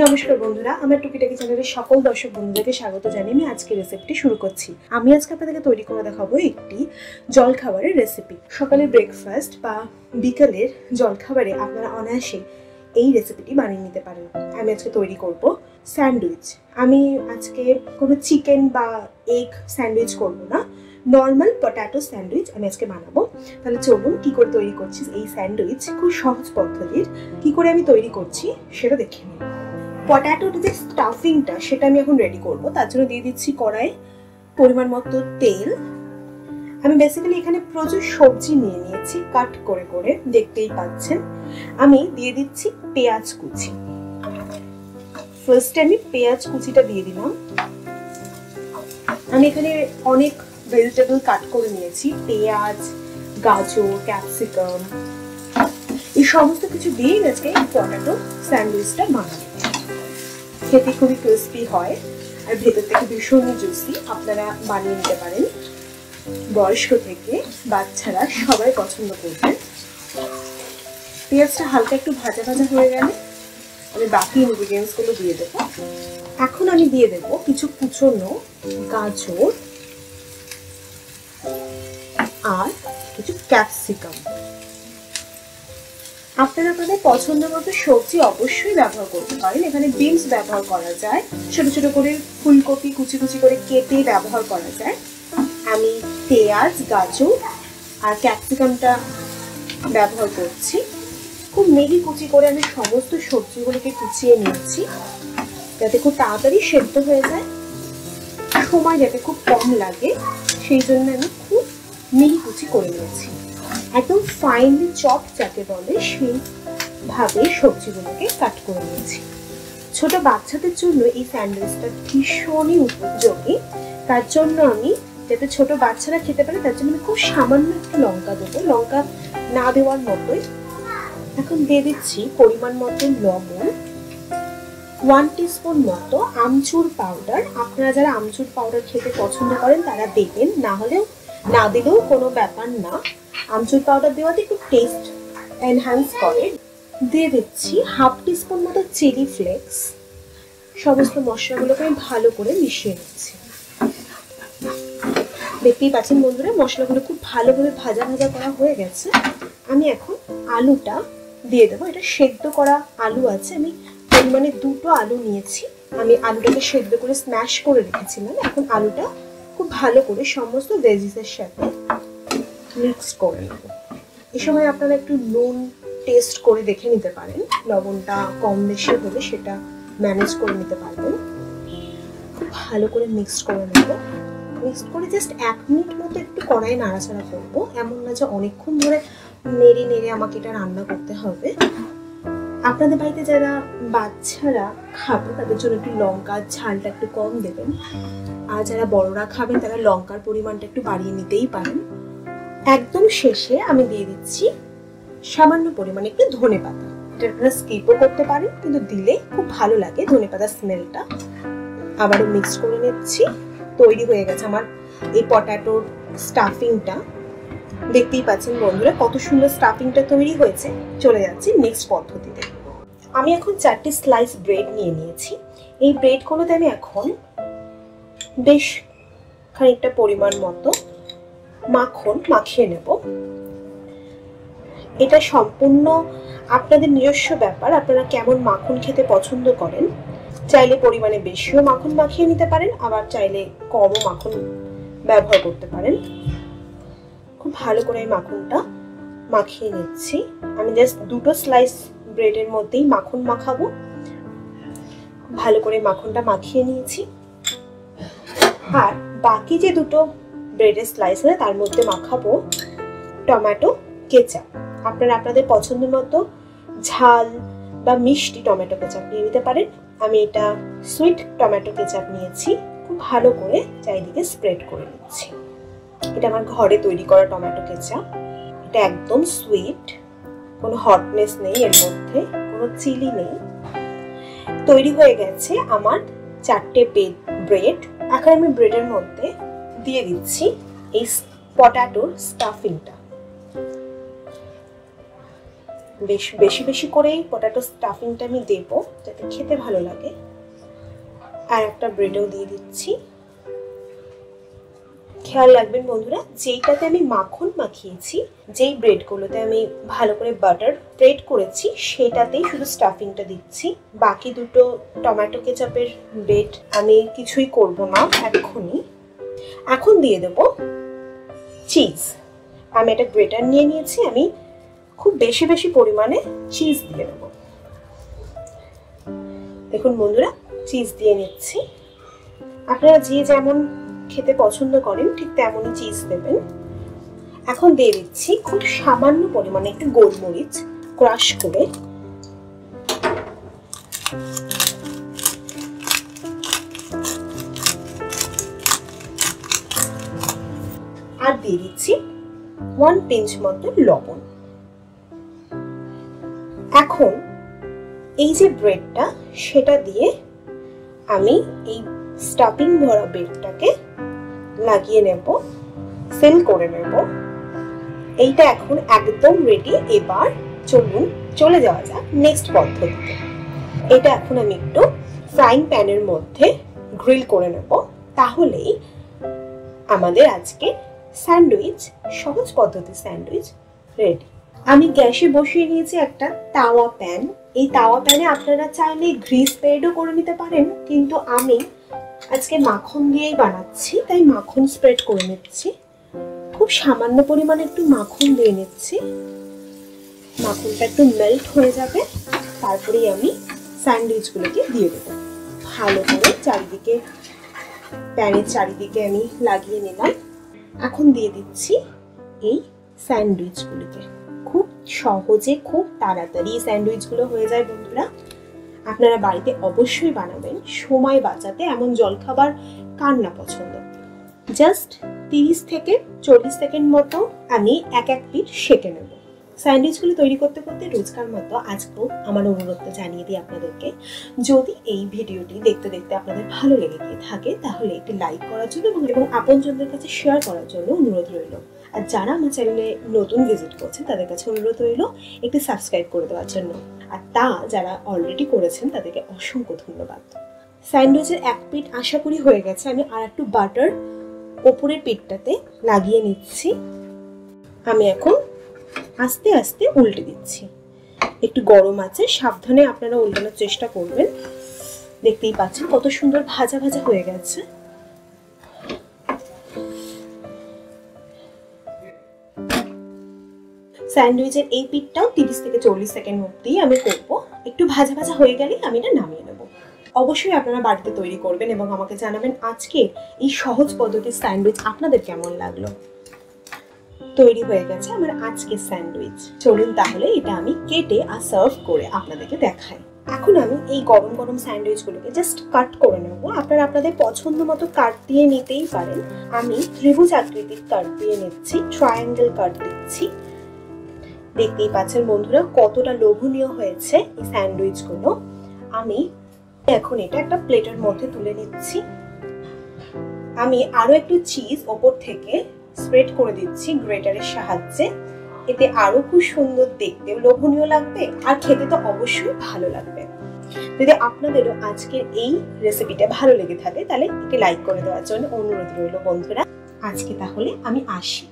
নমস্কার বন্ধুরা, আমার টুকিটাকি চ্যানেলের সকল দর্শক বন্ধুদেরকে স্বাগত জানিয়ে আমি আজকে রেসিপিটি শুরু করছি। আমি আজকে আপনাদেরকে তৈরি করে দেখাবো একটি জলখাবারের রেসিপি। সকালের ব্রেকফাস্ট বা বিকালের জলখাবারে আপনারা অনায়াসে এই রেসিপিটি বানিয়ে নিতে পারেন। আমি আজকে তৈরি করব স্যান্ডউইচ। আমি আজকে কোনো চিকেন বা এগ স্যান্ডউইচ করব না, নর্মাল পটাটো স্যান্ডউইচ আমি আজকে বানাবো। তাহলে চলুন কি করে তৈরি করছি এই স্যান্ডউইচ, খুব সহজ পদ্ধতির কি করে আমি তৈরি করছি সেটা দেখে নিন। পটাটোর যে স্টাফিংটা সেটা আমি এখন রেডি করব। তার জন্য দিয়ে দিচ্ছি কড়াই পরিমাণ মতো তেল। আমি বেসিক্যালি এখানে প্রচুর সবজি নিয়ে নিয়েছি, কাট করে করে, দেখতেই পাচ্ছেন। আমি দিয়ে দিচ্ছি পেঁয়াজ কুচি। ফার্স্টে আমি পেঁয়াজ কুচিটা দিয়ে দিলাম। আমি এখানে অনেক ভেজিটেবল কাট করে নিয়েছি, পেঁয়াজ, গাজর, ক্যাপসিকাম, এই সমস্ত কিছু দিয়ে আজকে পটাটো স্যান্ডউইচটা বানাবো। খেতে খুবই ক্রিস্পি হয় আর ভেতর থেকে ভীষণই জুসি। আপনারা বানিয়ে নিতে পারেন, বয়স্ক থেকে বাচ্চারা সবাই পছন্দ করবেন। পেঁয়াজটা হালকা একটু ভাজা ভাজা হয়ে গেলে আমি বাকি ইনগ্রিডিয়েন্টসগুলো দিয়ে দেব। এখন আমি দিয়ে দেব কিছু কুচনো গাজর আর কিছু ক্যাপসিকাম। আপনারা আপনাদের পছন্দ মতো সবজি অবশ্যই ব্যবহার করতে পারেন। এখানে বিনস ব্যবহার করা যায়, ছোট ছোট করে ফুলকপি কুচি কুচি করে কেটে ব্যবহার করা যায়। আমি পেঁয়াজ, গাজর আর ক্যাপসিকামটা ব্যবহার করছি। খুব মিহি কুচি করে আমি সমস্ত সবজিগুলোকে কুচিয়ে নিয়েছি, যাতে খুব তাড়াতাড়ি সেদ্ধ হয়ে যায়, সময় যাতে খুব কম লাগে, সেই জন্য আমি খুব মিহি কুচি করে নিয়েছি। একদম ফাইনলি চপ যাকে বলে সেইভাবে সবজিগুলোকে কাট করে নিয়েছি। ছোট বাচ্চাদের জন্য এই স্যান্ডউইচটা ভীষণই উপযোগী। তার জন্য আমি, যাতে ছোট বাচ্চারা খেতে পারে, তার জন্য আমি খুব সামান্য একটু লঙ্কা দেবো, লঙ্কা না দেওয়ার মতোই। এখন দিয়ে দিচ্ছি পরিমাণ মতো লবণ, 1 টিস্পুন মতো আমচুর পাউডার। আপনারা যারা আমচুর পাউডার খেতে পছন্দ করেন তারা দেবেন, না দিলেও কোনো ব্যাপার না। আমচুর পাউডার দেওয়াতে একটু টেস্ট এনহ্যান্স করে। দিয়ে দিচ্ছি 1/2 টিস্পুন মতো চিলি ফ্লেক্স। সমস্ত মশলাগুলোকে আমি ভালো করে মিশিয়ে নিচ্ছি। দেখতেই পাচ্ছেন বন্ধুরা, মশলাগুলো খুব ভালোভাবে ভাজা ভাজা করা হয়ে গেছে। আমি এখন আলুটা দিয়ে দেবো। এটা সেদ্ধ করা আলু আছে, আমি পরিমাণে 2টো আলু নিয়েছি। আমি আলুটাকে সেদ্ধ করে স্ম্যাশ করে রেখেছিলাম। এখন আলুটা খুব ভালো করে সমস্ত ভেজিসের সাথে মিক্স করে নেব। এই সময় আপনারা একটু নুন টেস্ট করে দেখে নিতে পারেন, লবণটা কম বেশি হলে সেটা ম্যানেজ করে নিতে পারবেন। খুব ভালো করে মিক্সড করে নেব। মিক্সড করে জাস্ট 1 মিনিট মতো একটু কড়াই নাড়াচাড়া করবো। এমন না যে অনেকক্ষণ ধরে নেড়ে নেড়ে আমাকে এটা রান্না করতে হবে। আপনাদের বাড়িতে যারা বাচ্চারা খাবে তাদের জন্য একটু লঙ্কার ঝালটা একটু কম দেবেন, আর যারা বড়রা খাবেন তারা লঙ্কার পরিমাণটা একটু বাড়িয়ে নিতেই পারেন। একদম শেষে আমি দিয়ে দিচ্ছি সামান্য পরিমাণে একটু ধনেপাতা। এটা আপনারা স্কিপও করতে পারেন, কিন্তু দিলে খুব ভালো লাগে ধনেপাতার স্মেলটা। আবারও মিক্স করে নিচ্ছি। তৈরি হয়ে গেছে আমার এই পটাটোর স্টাফিংটা। দেখতেই পাচ্ছেন বন্ধুরা কত সুন্দর স্টাফিংটা তৈরি হয়েছে। চলে যাচ্ছি নেক্সট পদ্ধতিতে। আমি এখন 4টে স্লাইস ব্রেড নিয়ে নিয়েছি। এই ব্রেডগুলোতে আমি এখন বেশ খানিকটা পরিমাণ মতো মাখন মাখিয়ে নেব। এটা সম্পূর্ণ আপনাদের নিজস্ব ব্যাপার, আপনারা কেমন মাখন খেতে পছন্দ করেন। চাইলে পরিমাণে বেশিও মাখন মাখিয়ে নিতে পারেন, আবার চাইলে কমও মাখন ব্যবহার করতে পারেন। খুব ভালো করে এই মাখনটা মাখিয়ে নিচ্ছি। আমি জাস্ট 2টো স্লাইস ব্রেডের মধ্যেই মাখন মাখাবো। ভালো করে মাখনটা মাখিয়ে নিয়েছি। আর বাকি যে 2টো ব্রেডের স্লাইস আছে তার মধ্যে মাখাবো টমেটো কেচাপ। আপনারা আপনাদের পছন্দ মতো ঝাল বা মিষ্টি টমেটো কেচাপ নিয়ে নিতে পারেন। আমি এটা সুইট টমেটো কেচাপ নিয়েছি। খুব ভালো করে চারিদিকে স্প্রেড করে নিচ্ছি। এটা আমার ঘরে তৈরি করা টমেটো কেচাপ। এটা একদম সুইট, কোনো হটনেস নেই এর মধ্যে, কোনো চিলি নেই। তৈরি হয়ে গেছে আমার 4টে ব্রেড। এখন আমি ব্রেডের মধ্যে দিয়ে দিচ্ছি এই পটাটোর স্টাফিংটা। বেশি বেশি করেই পটেটো স্টাফিংটা আমি দেবো যাতে খেতে ভালো লাগে। আর একটা ব্রেডও দিয়ে দিচ্ছি। খেয়াল রাখবেন বন্ধুরা, যেইটাতে আমি মাখন মাখিয়েছি, যেই ব্রেডগুলোতে আমি ভালো করে বাটার স্প্রেড করেছি, সেটাতেই শুধু স্টাফিংটা দিচ্ছি। বাকি দুটো টমেটো কেচাপের ব্রেড আমি কিছুই করব না এখনই। এখন দিয়ে দেব চিজ। আমি একটা গ্রেটার নিয়ে নিয়েছি, আমি খুব বেশি বেশি পরিমাণে চিজ দিয়ে দেব। দেখুন বন্ধুরা, চিজ দিয়ে নিচ্ছি। আপনারা যে যেমন খেতে পছন্দ করেন ঠিক তেমনই চিজ দেবেন। এখন দিয়ে দিচ্ছি খুব সামান্য পরিমাণে একটু গোলমরিচ ক্রাশ করে। আর দিয়ে দিচ্ছি 1 পিঞ্চ মতো লবণ। এখন এই যে ব্রেডটা, সেটা দিয়ে আমি এই স্টাফিং ভরা ব্রেডটাকে লাগিয়ে নেব, সিল করে নেব। এইটা এখন একদম রেডি। এবার চলুন চলে যাওয়া যাক নেক্সট পদ্ধতিতে। এটা এখন আমি একটু ফ্রাইং প্যানের মধ্যে গ্রিল করে নেব, তাহলেই আমাদের আজকে স্যান্ডউইচ, সহজ পদ্ধতির স্যান্ডউইচ রেডি। আমি গ্যাসে বসিয়ে নিয়েছি একটা তাওয়া প্যান। এই তাওয়া প্যানে আপনারা চাইলে গ্রিস স্প্রেডও করে নিতে পারেন, কিন্তু আমি আজকে মাখন দিয়েই বানাচ্ছি, তাই মাখন স্প্রেড করে নিচ্ছি। খুব সামান্য পরিমাণে একটু মাখন দিয়ে নিচ্ছি। মাখনটা একটু মেল্ট হয়ে যাবে, তারপরেই আমি স্যান্ডউইচগুলোকে দিয়ে দেবো। ভালো করে চারিদিকে, প্যানের চারিদিকে আমি লাগিয়ে নিলাম। এখন দিয়ে দিচ্ছি এই স্যান্ডউইচগুলোকে। খুব সহজে, খুব তাড়াতাড়ি স্যান্ডউইচগুলো হয়ে যায় বন্ধুরা। আপনারা বাড়িতে অবশ্যই বানাবেন, সময় বাঁচাতে। এমন জলখাবার কার না পছন্দ। জাস্ট 30 থেকে 40 সেকেন্ড মতো আমি এক পিঠ সেঁকে নেব। স্যান্ডউইচগুলো তৈরি করতে করতে রোজকার মতো আজকেও আমার অনুরোধটা জানিয়ে দিই আপনাদেরকে, যদি এই ভিডিওটি দেখতে দেখতে আপনাদের ভালো লেগে গিয়ে থাকে, তাহলে একটি লাইক করার জন্য এবং আপনজনদের কাছে শেয়ার করার জন্য অনুরোধ রইল। আর যারা আমার চ্যানেলে নতুন ভিজিট করছেন, তাদের কাছে অনুরোধ রইল একটি সাবস্ক্রাইব করে দেওয়ার জন্য। আর যারা অলরেডি করেছেন, তাদেরকে অসংখ্য ধন্যবাদ। স্যান্ডউইচের এক পিঠ আশা করি হয়ে গেছে। আমি আর একটু বাটার ওপরের পিঠটাতে লাগিয়ে নিচ্ছি। আমি এখন আস্তে আস্তে উল্টে দিচ্ছি। একটু গরম আছে, সাবধানে আপনারা উল্টানোর চেষ্টা করবেন। দেখতেই পাচ্ছেন কত সুন্দর ভাজা ভাজা হয়ে গেছে। স্যান্ডউইচের এই পিঠটাও 30 থেকে 40 সেকেন্ড অবধি আমি করব। একটু ভাজা ভাজা হয়ে গেলে আমি এটা নামিয়ে নেব। অবশ্যই আপনারা বাড়িতে তৈরি করবেন এবং আমাকে জানাবেন আজকে এই সহজ পদ্ধতির স্যান্ডউইচ আপনাদের কেমন লাগলো। তৈরি হয়ে গেছে আমার আজকের স্যান্ডউইচ। চলুন তাহলে এটা আমি কেটে আর সার্ভ করে আপনাদেরকে দেখাই। এখন আমি এই গরম গরম স্যান্ডউইচগুলোকে জাস্ট কাট করে নেব। আপনারা আপনাদের পছন্দ মতো কাট দিয়ে নিতেই পারেন। আমি ত্রিভুজ আকৃতির কাট দিয়ে নিচ্ছি, ট্রায়াঙ্গেল কাট দিচ্ছি। দেখতেই পাচ্ছেন বন্ধুরা কতটা লোভনীয় হয়েছে এই স্যান্ডউইচগুলো। আমি এখন এটা একটা প্লেটের মধ্যে তুলে নিচ্ছি। আমি আরো একটু চিজ ওপর থেকে স্প্রেড করে দিচ্ছি গ্রেটারের সাহায্যে। এতে আরো খুব সুন্দর দেখতে, লোভনীয় লাগবে, আর খেতে তো অবশ্যই ভালো লাগবে। যদি আপনাদেরও আজকের এই রেসিপিটা ভালো লেগে থাকে, তাহলে একটি লাইক করে দেওয়ার জন্য অনুরোধ রইল বন্ধুরা। আজকে তাহলে আমি আসি।